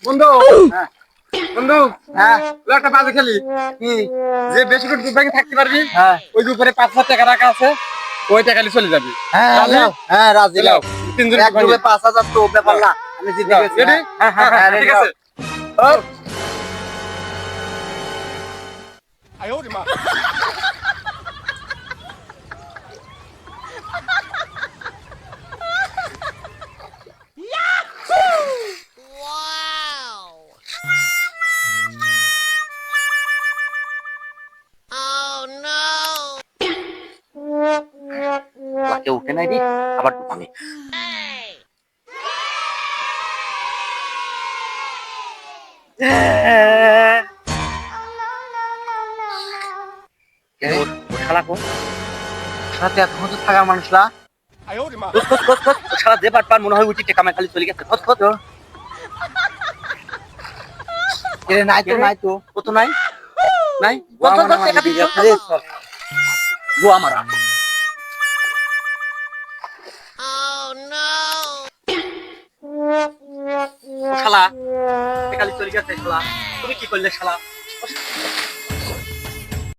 বন্ধু বন্ধু হ্যাঁ একটা বাজে খেলি কি যে বেশি করে দুধ ভাঙে থাকতে পারবি হ্যাঁ ওই যে উপরে 5,000 টাকা রাখা আছে ওই টাকালি চলে যাবি। হ্যাঁ রাজি? লাও, হ্যাঁ রাজি লাও, লাও। তিনজন এক ডুবে 5,000 তো ব্যাপার না, আমি জিতে লাও, গেছি। ready? হ্যাঁ হ্যাঁ হ্যাঁ ঠিক ready, আছে। লাও। ও, লাকে উঠে নাই রে, আবার ডুবামি। ওর শালা কোন? শালা তো এতক্ষণ তো থাকার মানুষরা। খোঁজ খোঁজ খোঁজ খোঁজ, ও শালা যে পার মনে হয় উঠি টেকা খালি চলে গেছে। খোঁজ খোঁজ। এ নাই তো নাই তো, ও তো নাই নাই। খোঁজ খোঁজ খোঁজ, টেকা দিচ্ছ। গোয়া মারা। ও শালা টেকা চলে গেছে শালা। তুমি কি করলে শালা?